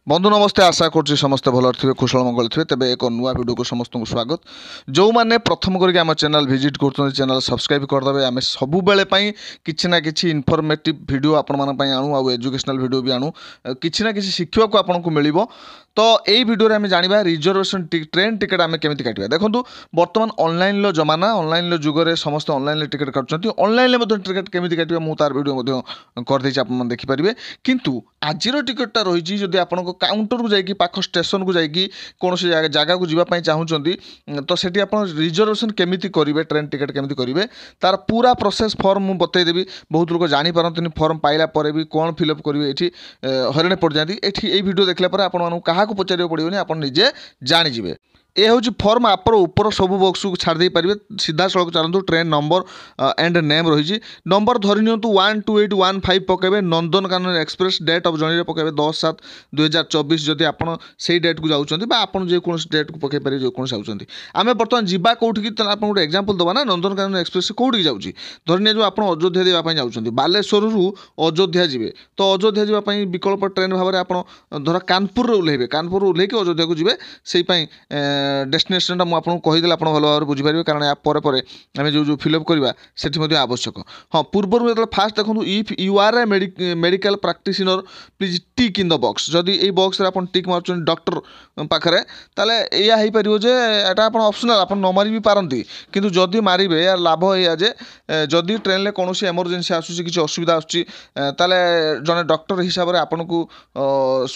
बंधु नमस्ते आशा करुँच समस्ते भल थे कुशल मंगल थे तेज एक नुआ भिडियो को समस्त को स्वागत जो मैंने प्रथम करके आम चैनल विजिट कर चैनल सब्सक्राइब करदे आम सबुबले किसी ना कि इनफर्मेटिव भिडियो आपण आणु आउ एजुकेशनल भिडियो भी आणु किसी ना कि शिखा को आपको मिल तो यही भिडियो आम जाना रिजर्वेशन ट्रेन टिकेट आम केमी काटा देखो बर्तमान ऑनलाइन जमाना ऑनलाइन जुगरे समस्त ऑनलाइन टिकेट काटुँच ऑनलाइन टिकेट केमी काटा मुझे तार भिडियो करदे आप देखिपारे किंतु आज टिकेटा रही जदि आपको काउंटर को जाकि पाख स्टेशन को जाकि कौन जगह को जावाई चाहूँगी तो सेठी आप रिजर्वेशन केमी करेंगे ट्रेन टिकेट केमी करेंगे तार पूरा प्रोसेस फॉर्म मुझे बतईदेवी बहुत लोग जानीपारती फॉर्म पाइला भी कौन फिलअप करेंगे ये हईराण पड़ जाती ये वीडियो देखला क्या पचार पड़ोनी आप निजे जानीजे ये हूँ फॉर्म आप ऊपर सब बक्स को छाड़ी पारे सीधा सड़क चलतु ट्रेन नंबर एंड नेम रही नंबर धरी नि 12815 पकेबे Nandankanan express date of journey पकेबे 10/7/2024 जदि आप से डेट को जाऊँच आप जेको डेट को पकई पारे जेको चाहते आम बर्तमान जावा कौटी आप गोटे एग्जांपल दबा ना नंदनकानन एक्सप्रेस कौटी जाऊँगी धरी नि आप अयोध्या देवाई चाहते बालेश्वर अयोध्या जी तो अयोध्या जावाई विकल्प ट्रेन भाव में आप धर कानपुर ओह्लैबे कानपुर ओह्लैक अयोध्या को जी से डेस्टिनेशनटा मुझे आपको कहीदेली आप भल भाव में बुझीपारे कारण या आम जो फिलअप करवा से आवश्यक हाँ पूर्व जो फास्ट देखो if you are a medical practitioner please tick in the box जदि ये बॉक्स रे आपण टिक मार्च डॉक्टर पाखे ताले या हो पार जे एटा आप ऑप्शनल आप न मारी भी पारती किंतु जदि मारे यार लाभ या जे जदि ट्रेन में कौन एमरजेंसी आसूँ किसी असुविधा आसूँ जड़े डॉक्टर हिसाब से आपन को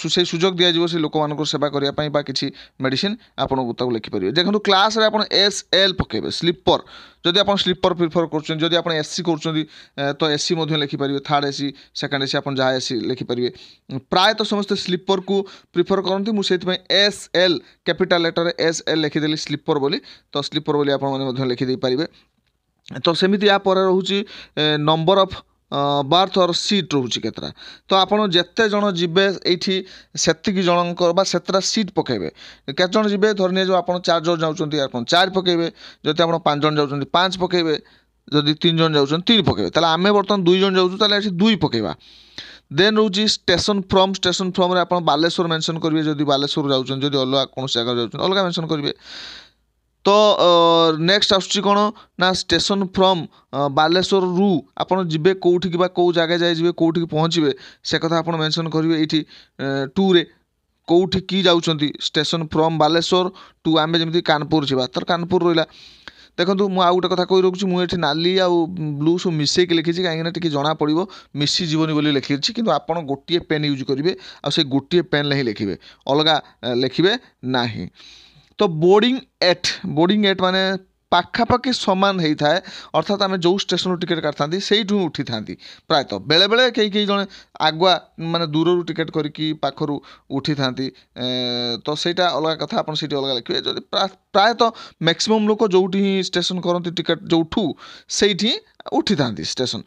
से सुजोग दिज्व से लोक मान सेवा करने किसी मेडिसिन आपको लिखिपारे देखो क्लास रे आपन SL पकेबे स्लीपर जदि आप स्लीपर प्रिफर कर आप एसी कर तो एसी लिखिपारे थर्ड एसी सेकेंड एसी आप जहाँ एसी लिखिपारे प्रायतः समस्त स्लीपर को प्रिफर करती मुझे SL कैपिटल लेटर SL लिखिदेली स्लीपर बोली तो स्लीपर बोली आप लिखिदे पारे तो सेमिति या पर रोचे नंबर ऑफ बार्थ और सीट रोचे केतरा तो आपड़ जिते जन जीवे ये से जनकर सेतरा सीट पकेबे केते जन जीवे धरनी जो आप 4 जन जाऊँच आप 4 पकेबे जब आप 5 जन जाऊँच 5 पकेबे जदि 3 जन जाऊँच 3 पकेबे ताले आमे बर्तमान 2 जन जाऊँ ताले 2 पकेबा देन रोचे स्टेशन फ्रम रे आप बालेश्वर मेंशन करेंगे जदि बालेश्वर जाऊँ जदि अलग कौन जगह जाऊँ अलग मेंशन करेंगे तो नेक्स्ट आसुची कौन ना स्टेशन फ्रम बालेश्वर रु आपड़ जी कौटी कौ जगह जाए कौटी पहुँचे से कथा आप मेंशन करेंगे ये 2 रे कौटी की जाऊँच स्टेशन फ्रम बालेश्वर टू आम जमी कानपुर जावा तर कानपुर रहा देखो मुझे आउ गोटे कथा कही रखुच्छी मुझे नाली आउ ब्लू सब मिसेक लिखी कहीं टी जना पड़ो मिसीजन बोली लिखी कि आप गोटे पेन यूज करेंगे आ से गोटे पेन ही लिखे अलग लिखे ना तो बोर्डिंग एट माने पाखापाखि सामान होता है अर्थात आम जो स्टेशन टिकेट काटता से उठी था प्रायतः बेले बेले कई जन आगुआ माने दूर टिकेट करके पाखर उठी था तो सहीटा अलग कथा आप अलग लिखे जब प्रायतः मैक्सिमम लोक जो स्टेशन करती टिकेट जो से उठी था स्टेशन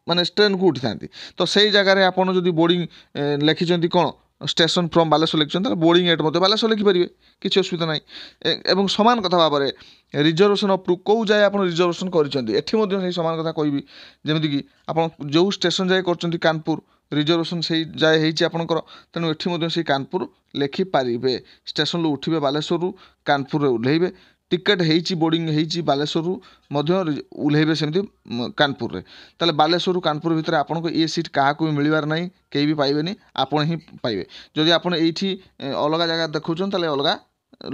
माने ट्रेन को उठी था तो से जगह आप बोर्डिंग लिखिं कौन स्टेशन फ्रम बालेश्वर लिखते बोर्डिंग एट मत बालेश्वर लिखिपारे किसी असुविधा ना एवं सामान कथा भाव में रिजर्वेशन अप्रूव कौ जाए आप रिजर्वेशन कर सामान कथा कहि जमीक आप जो स्टेशन जाए कर कानपुर रिजर्वेशन से जाए आपंकर तेणु ये कानपुर लिखिपारे स्टेशन उठे बालेश्वर कानपुर ओह्लैबे टिकेट होती बोर्डिंग होती बालेश्वर ओह्लैबे सेमती कानपुर रे ताले बालेश्वर कानपुर भितर आपको ये सीट क्या भी मिलबार ना कहीं भी पाइबेनी आपण ही पाइबे जदि आप अलग जगह देखुन ताले अलग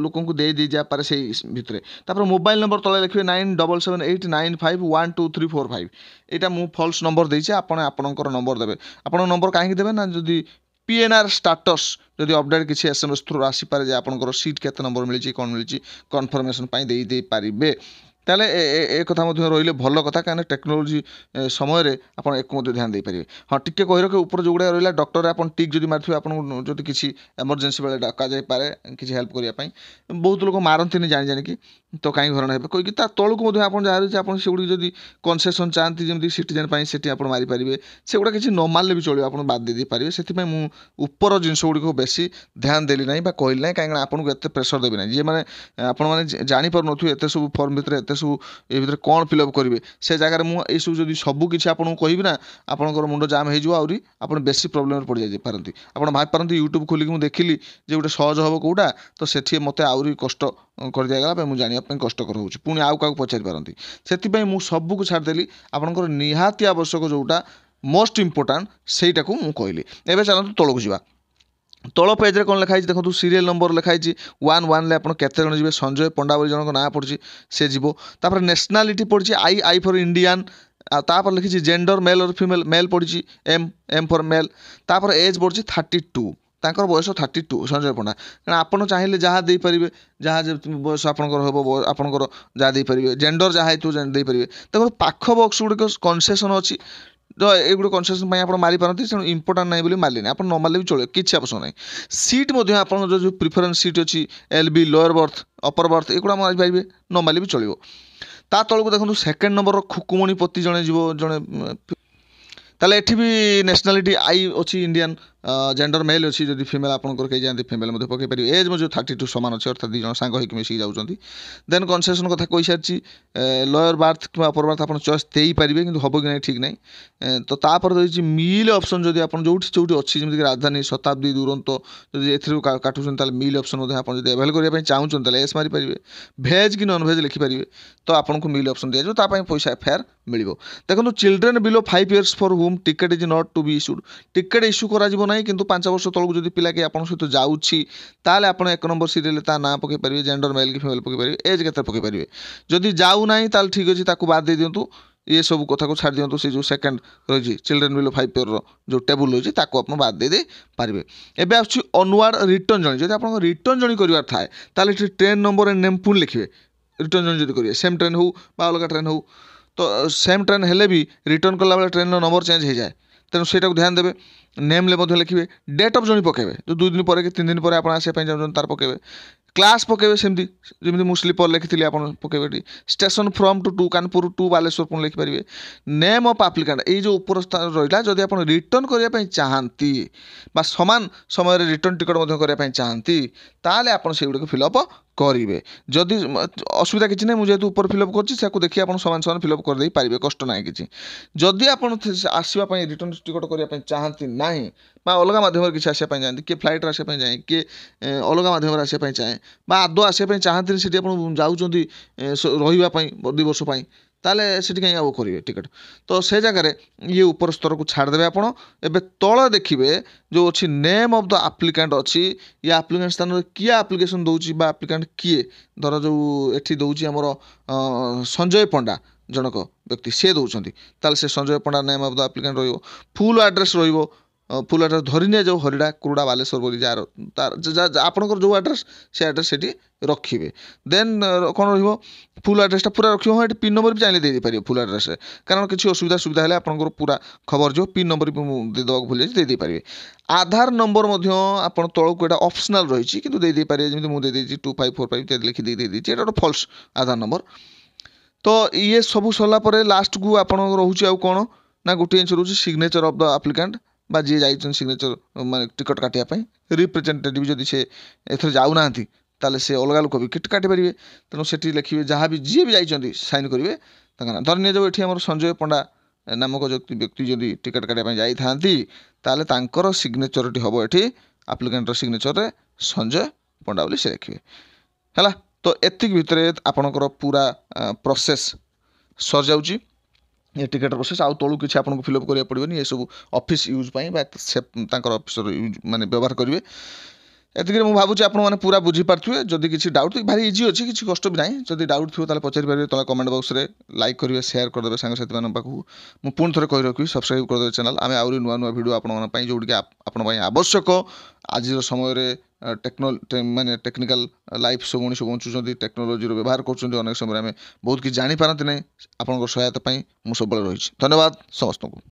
लोक दे दी जापे से भितर तापर मोबाइल नंबर तले लिखे 9778951234 यहाँ मुझे फल्स नंबर देती आपणकर नंबर देवे आप नंबर कहीं देवे ना जदि PNR स्टाटस जदि अपडेट किसी SMS थ्रू आसीपारे आपंकर सीट केते नंबर मिली कौन मिली कन्फर्मेशन दे पारे ताले ए कथा रही भल कथा कहीं टेक्नोलोजी समय आप एक ध्यान दे पारे हाँ टिके कही रखे ऊपर जो गुड़ा रहा डॉक्टर आप टिक जब मारे आपको जो किसी एमरजेंसी बेले डका जापे किसी हेल्प करने बहुत लोग मारती जानी जानिकी तो कहीं घर ना कहीकि तौक आप जहाँ से गुड़ी जब कनसेसन चाहती जमी सिटीजेन से आप मारिपारे से गुड़ा किसी न मारे भी चलो आप बाद दे पारे से मुझे ऊपर जिनस गुड़ी बेसी ध्यान देली ना कहली ना कहीं आपको एत प्रेसर देवी ना जी मैंने आपने जापर नु एत सब फर्म भितर एत सब ये भितर कौन फिलअप करेंगे से जगह मुझे सब जब सबकि आपको कहबी ना आपंकर मुंड जाम हो आहरी आप बेसी प्रोब्लेम पड़ जाई पारती आप भाई पारती यूट्यूब खोलिक मुझे देखिली जे गोटे सहज हम कौटा तो सेठी मत आहरी कष्ट कर दिगला मुझे जानापी कष्टकर हो पुणी आउ क्या पचारि पारती से मुझे सबको छाड़देली आपंकर निहाती आवश्यक जोटा मोस्ट इम्पोर्टाट सहीटा को मुझे कहली एवं चलते तौक जा तल पेज कौन लिखाई देखो सीरियल नंबर लिखाई 1 आप केते जन जी संजय पंडा बोली जनक ना पड़ी सी जीव तापर नेशनालीटी पड़ी आई फॉर इंडियन तापर लिखी जेंडर मेल और फीमेल मेल पड़ी एम फॉर मेल तापर एज पड़ी 32 तांकर बयस 32 संजय पंडा कारण आपड़ चाहिए जहाँ देपारे जहाँ बयस आपंकर हम आपंकर जहाँ देपारे जेंडर जहाँ देपारे देखो पाख बक्स गुड़िक कनसेसन अच्छी तो ये गोटे कनसेसन आप मारी पारती तेणु इंपोर्टाट ना बोली मारे आप न मारे भी चलो किसी आवश्यक ना सीट आप जो प्रिफरेन्स सीट अच्छी LB lower berth upper berth एगुड़ा मारी पारे न मारे भी चलो ता तलू देखो सेकेंड नंबर खुकुमणि पति जड़े जीव जड़े ताले एठी भी नेशनालीटी आई अच्छी इंडियन जेंडर मेल अच्छी जब फीमेल आपंकर कहीं जाती फीमेल पकई पारे एज में जो 32 सामान अच्छे अर्थात दुई सांग होकर मिसिक जाऊँगी देन कनसेसन कथा कही सारी लोअर बार्थ कि अपर बार्थ आप चॉइस दे पारे कि हम कि ना ठीक ना तो तापर रही मिल ऑप्शन जब आप जो अच्छी जमीक राजधानी शताब्दी दुरंतो जब ए काटुन मिल ऑप्शन आप एवेल करने चाहूँ एस मारी पारे भेज कि नॉन भेज लिखिपारे तो आपको मिल ऑप्शन दिया जाए पैसा फेयर मिल देखो children below 5 years for whom ticket is not to be issued ticket issue करा ना किंतु 5 वर्ष तलू जब पिला कि आप सहित जाऊँगी ताले आप 1 नंबर सीरियल ता ना पकई पारे जेंडर मेल कि फीमेल पकई पारे एज के पकई पारे जदि जाऊ ना ताल ठीक अच्छे ताकू बाद दे दिंतु ये सब कथा को छाड़ दिंतु से जो सेकेंड रही चिल्ड्रेन बिलो 5 year जो टेबुल रही आप बाद दे पारे एवं आस अनवार्ड रिटर्न जर्नी जब आप रिटर्न जर्नी करार थाए ताले ट्रेन नंबर एंड नेम पुणी लिखे रिटर्न जर्नी जब करेंगे सेम ट्रेन हो अलग ट्रेन हो तो सेम ट्रेन हेले भी रिटर्न कला बेले ट्रेन नंबर चेंज हो जाए तेणु से ध्यान देवे नेम लिखे डेट ऑफ जर्नी पकेबे जो 2 दिन पर कि 3 दिन पर आप आसपा चाहते तार पकेबे क्लास पकेबे सेमती जमी मुझे स्लीपर लिखी आप पकेबे station from to Kanpur to Baleshwar पुणी लिखिपारे नेम ऑफ एप्लिकेंट ये जो उपर स्थान रहा जदि आप रिटर्न करने चाहती सामान समय रिटर्न टिकट करने चाहती ताले आप से गुड़ फिलअप करेंगे जदि असुविधा किसी ना मुझे ऊपर फिलअप कर देखिए आप सामान सामान फिलअप करदे पारे कष्ट ना कि जदि आप आसवाई रिटर्न टिकट करने चाहती ना अलग माध्यम किसी आसपा चाहती किए फ्लाइट आसपा चाहे किए अलग माध्यम आसपा चाहे आदौ आसपा चाहती से जाऊँच रही 2 वर्ष ताले सेठी कहीं आउ करेंगे टिकट तो से जगह ये ऊपर स्तर को छाड़देवे आपड़ एवं तल देखिए जो अच्छी नेम ऑफ द एप्लिकेंट अच्छी ये एप्लिकेंट स्थान किए एप्लिकेशन दूसरी एप्लिकेंट किए धर जो एठी दूसरी आमर संजय पंडा जनक व्यक्ति सी दौरान ताले से Sanjay Panda name of the applicant रो फुल एड्रेस रो फुल एड्रेस धरी जो हरिड़ा कुरुड़ा बालेश्वर बोली जार तार आपंकर जो एड्रेस से एड्रेस से रखिए देन कौन फुल एड्रेसटा पूरा रखिए हाँ ये पिन नंबर भी चाहिए देपारे फुल एड्रेस कारण किसी असुविधा सुविधा है आपंकर पूरा खबर जो पिन नंबर भी देदेवा भूल जाए देपारे आधार नंबर आप तौक यहाँ ऑप्शनल रही कि देपारे जमी मुझे 2545 लिखी देती गोटे फल्स आधार नंबर तो ये सब सरला लास्ट को आप रोचे आउ कौन ना गोटे जिन रोचे सिग्नेचर ऑफ द एप्लिकेंट बा जी जाइछन सिग्नेचर माने टिकट काटिया रिप्रेजेंटेटिव जदि से एथर जाऊना ताले से अलग लोक भी टिकट काटि पारे तेणु से लिखिए जहाँ भी जी भी जाइछन्ति साइन करेंगे धरनीय जो ये आम संजय पंडा नामक व्यक्ति जदि टिकट काटिया जाई थांती ताले तांकर सिग्नेचरटी हम ये एप्लिकेंटर सिग्नेचर रे संजय पंडा बोली से लिखिए है तो एतिक भितर आपणकर पूरा प्रोसेस सर जाउची ये टिकेट प्रोसेस आउ तलू किसी आपको फिलअप करा पड़े ये सब ऑफिस यूज ऑफिसर यूज माने व्यवहार करेंगे एतिक मुझे भावुँ आपने पूरा बुझीपारे जदि किसी डाउट भारी इजी अच्छी किसी कष्ट भी ना जदि डाउट थो पचारि पारे तले कमेंट बॉक्स में लाइक करेंगे शेयर करदे सांगसाथी मान पाखु मुझे पुणी थे कही रखी सब्सक्राइब करदे चैनल आम आउरी नुआ नुआ वीडियो आपंप जोटि आपण आवश्यक आज समय माने टेक्निकल लाइफ सब मनीष बंचुं टेक्नोलोजी व्यवहार कर समय आम बहुत किसी जापारती ना आप सहायता मुझे सब रही धन्यवाद समस्त को।